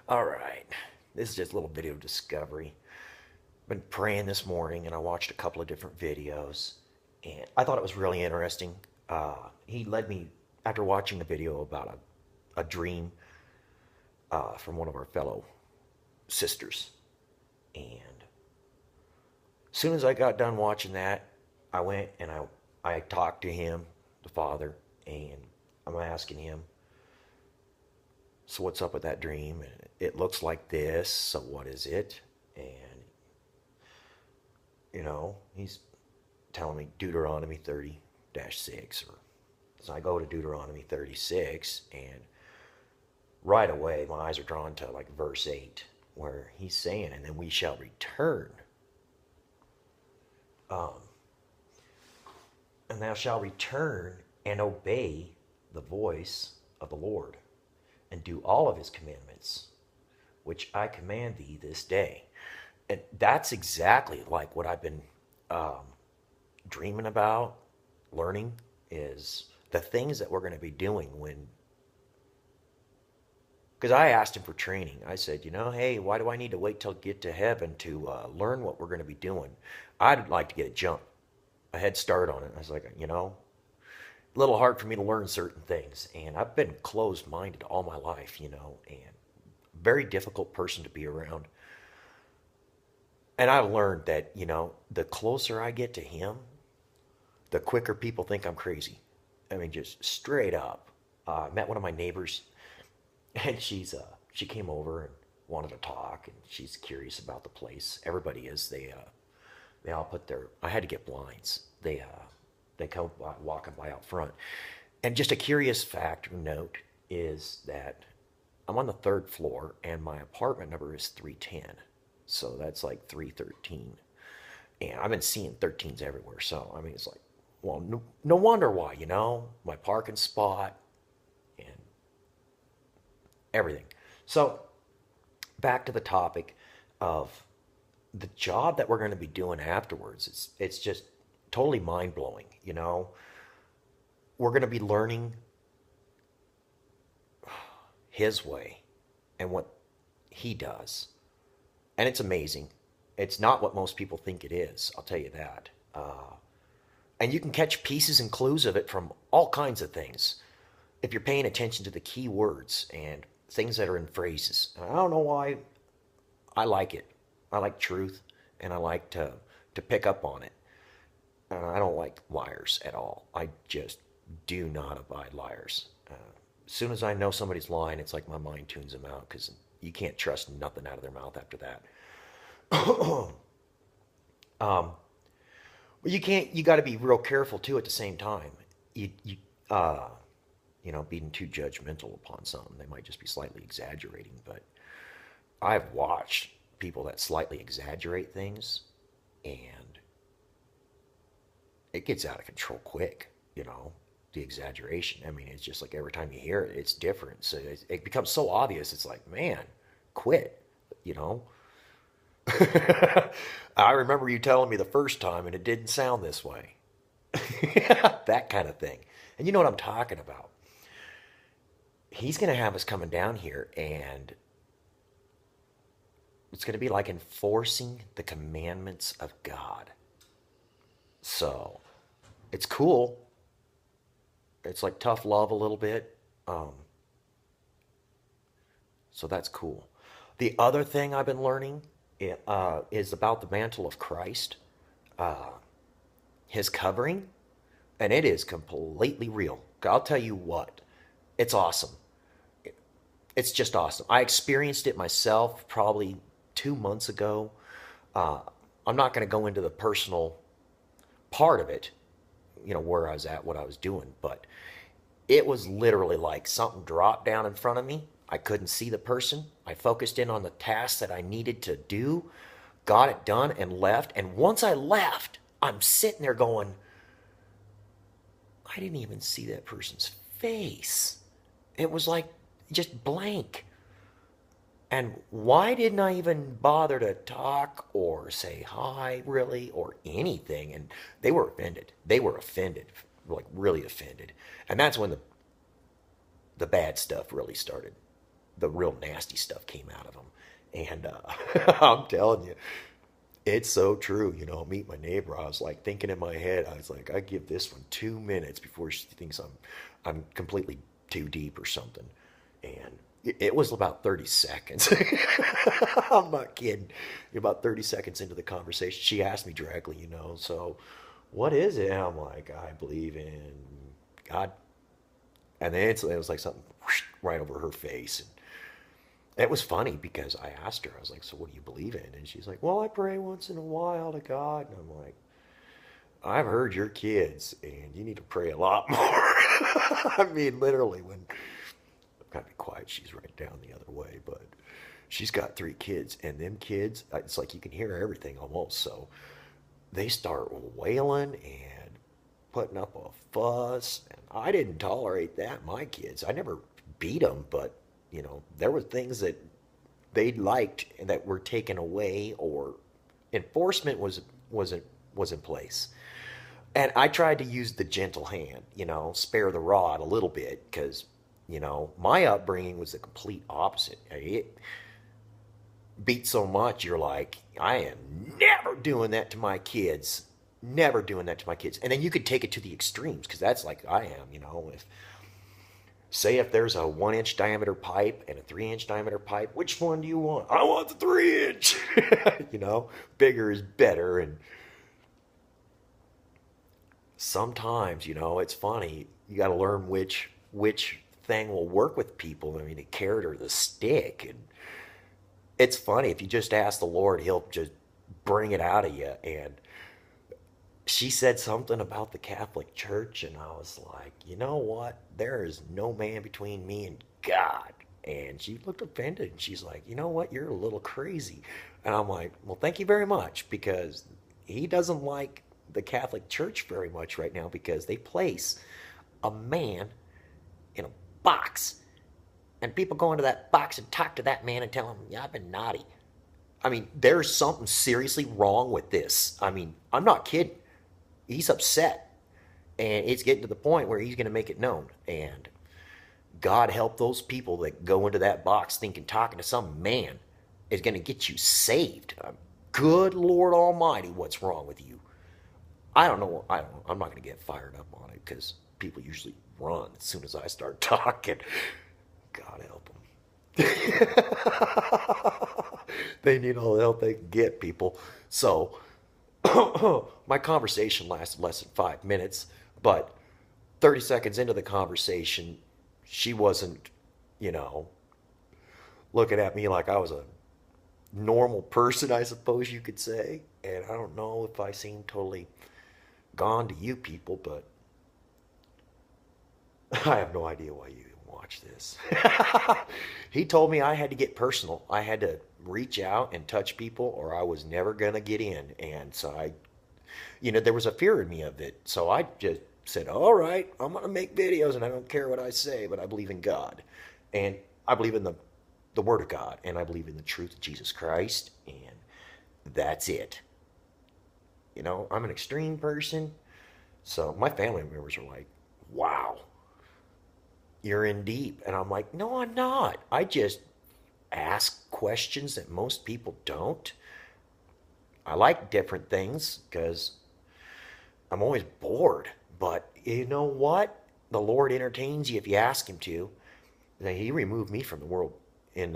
All right. This is just a little video discovery. Been praying this morning and I watched a couple of different videos and I thought it was really interesting. He led me after watching a video about a dream from one of our fellow sisters. And as soon as I got done watching that, I went and I talked to him, the father, and I'm asking him, so what's up with that dream? And it looks like this, so what is it? And, he's telling me Deuteronomy 30-6. So I go to Deuteronomy 36, and right away my eyes are drawn to like verse 8, where he's saying, and then we shall return. And thou shalt return and obey the voice of the Lord, and do all of his commandments, which I command thee this day. And that's exactly like what I've been dreaming about, learning, is the things that we're going to be doing when, because I asked him for training. I said, hey, why do I need to wait till I get to heaven to learn what we're going to be doing? I'd like to get a head start on it. I was like, a little hard for me to learn certain things. And I've been closed-minded all my life, and very difficult person to be around. And I learned that, the closer I get to him, the quicker people think I'm crazy. I mean, just straight up. I met one of my neighbors, and she came over and wanted to talk, and she's curious about the place. Everybody is. They all put I had to get blinds. They come walking by out front. And just a curious fact or note is that I'm on the third floor and my apartment number is 310. So that's like 313. And I've been seeing 13s everywhere. So, I mean, it's like, well, no wonder why, my parking spot and everything. So, back to the topic of the job that we're going to be doing afterwards. It's just totally mind-blowing, We're going to be learning his way and what he does. And it's amazing. It's not what most people think it is, I'll tell you that. And you can catch pieces and clues of it from all kinds of things if you're paying attention to the key words and things that are in phrases. And I don't know why I like it. I like truth, and I like to pick up on it. I don't like liars at all. I just do not abide liars. As soon as I know somebody's lying, it's like my mind tunes them out, because you can't trust nothing out of their mouth after that. But you got to be real careful too at the same time. Being too judgmental upon something, they might just be slightly exaggerating. But I've watched people that slightly exaggerate things, and it gets out of control quick, the exaggeration. I mean, it's just like every time you hear it, it's different. So it becomes so obvious. It's like, man, quit, I remember you telling me the first time and it didn't sound this way. That kind of thing. And you know what I'm talking about. He's going to have us coming down here, and it's going to be like enforcing the commandments of God. So, it's cool. It's like tough love a little bit. So that's cool. The other thing I've been learning is about the mantle of Christ, his covering, and it is completely real. I'll tell you what, it's awesome. It's just awesome. I experienced it myself probably 2 months ago. I'm not going to go into the personal part of it, where I was at, what I was doing, but it was literally like something dropped down in front of me. I couldn't see the person. I focused in on the task that I needed to do, got it done, and left. And once I left, I'm sitting there going, I didn't even see that person's face. It was like just blank. And why didn't I even bother to talk or say hi, really, or anything? And they were offended. They were offended, like really offended. And that's when the bad stuff really started. the real nasty stuff came out of them. And I'm telling you, it's so true. Meet my neighbor. I was like thinking in my head, I was like, I give this one 2 minutes before she thinks I'm completely too deep or something. And it was about 30 seconds. I'm not kidding. About 30 seconds into the conversation, she asked me directly, so what is it? And I'm like, I believe in God. And then it was like something right over her face. And it was funny because I asked her, I was like, so what do you believe in? And she's like, well, I pray once in a while to God. And I'm like, I've heard your kids, and you need to pray a lot more. I mean, literally, when I'm kind of quiet, she's right down the other way, but she's got 3 kids, and them kids, it's like you can hear everything almost. So they start wailing and putting up a fuss, and I didn't tolerate that. My kids, I never beat them, but there were things that they liked and that were taken away, or enforcement was in place. And I tried to use the gentle hand, spare the rod a little bit, because my upbringing was the complete opposite. It beat so much, you're like, I am never doing that to my kids. Never doing that to my kids. And then you could take it to the extremes, because that's like I am, if there's a 1-inch diameter pipe and a 3-inch diameter pipe, which one do you want? I want the 3-inch. Bigger is better. And sometimes, it's funny. You got to learn which thing will work with people. I mean, the carrot or the stick. And it's funny. If you just ask the Lord, he'll just bring it out of you. And she said something about the Catholic Church, and I was like, you know what? There is no man between me and God. And she looked offended, and she's like, you know what? You're a little crazy. And I'm like, well, thank you very much, because he doesn't like the Catholic Church very much right now, because they place a man in a box, and people go into that box and talk to that man and tell him, yeah, I've been naughty. I mean, there's something seriously wrong with this. I mean, I'm not kidding. He's upset, and it's getting to the point where he's going to make it known. And God help those people that go into that box thinking talking to some man is going to get you saved. Good Lord Almighty, what's wrong with you? I don't know. I'm not going to get fired up on it, because people usually run as soon as I start talking. God help them. They need all the help they can get, people. So my conversation lasted less than 5 minutes, but 30 seconds into the conversation, she wasn't, looking at me like I was a normal person, I suppose you could say. And I don't know if I seem totally gone to you people, but I have no idea why you watch this. He told me I had to get personal. I had to reach out and touch people, or I was never going to get in. And so there was a fear in me of it. So I just said, all right, I'm going to make videos, and I don't care what I say, but I believe in God. And I believe in the Word of God, and I believe in the truth of Jesus Christ, and that's it. I'm an extreme person. So my family members are like, wow, you're in deep. And I'm like, no, I'm not. I just ask questions that most people don't. I like different things because I'm always bored. But you know what? The Lord entertains you if you ask him to. Now, he removed me from the world in,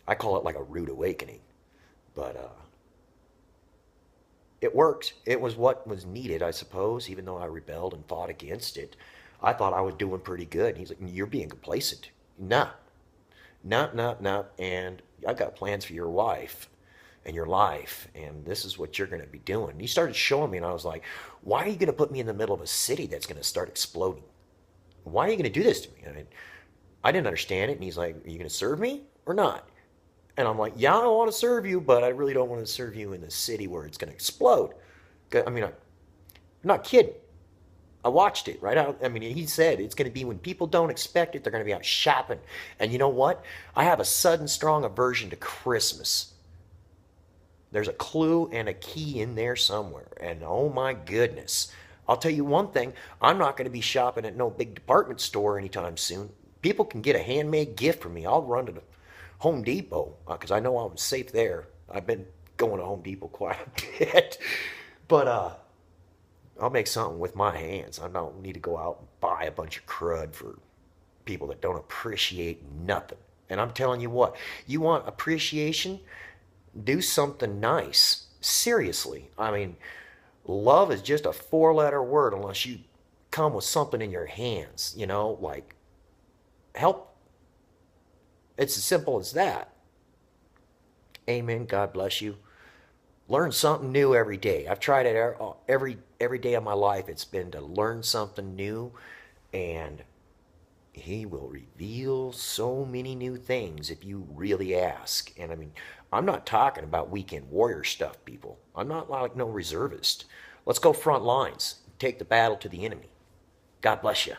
I call it like a rude awakening. But it worked. It was what was needed, I suppose, even though I rebelled and fought against it. I thought I was doing pretty good. And he's like, you're being complacent. Nah. Nah. And I've got plans for your wife and your life, and this is what you're going to be doing. And he started showing me, and I was like, why are you going to put me in the middle of a city that's going to start exploding? Why are you going to do this to me? I mean, I didn't understand it. And he's like, are you going to serve me or not? And I'm like, yeah, I want to serve you, but I really don't want to serve you in the city where it's going to explode. I mean, I'm not kidding. I watched it, right? I mean, he said it's going to be when people don't expect it, they're going to be out shopping. And you know what? I have a sudden strong aversion to Christmas. There's a clue and a key in there somewhere. And oh my goodness. I'll tell you one thing. I'm not going to be shopping at no big department store anytime soon. People can get a handmade gift from me. I'll run to the Home Depot because I know I'm safe there. I've been going to Home Depot quite a bit. But I'll make something with my hands. I don't need to go out and buy a bunch of crud for people that don't appreciate nothing. And I'm telling you what, you want appreciation? Do something nice. Seriously. I mean, love is just a four-letter word unless you come with something in your hands, like help. It's as simple as that. Amen. God bless you. Learn something new every day. I've tried it every day of my life. It's been to learn something new, and he will reveal so many new things if you really ask. And I mean, I'm not talking about weekend warrior stuff, people. I'm not like no reservist. Let's go front lines. Take the battle to the enemy. God bless you.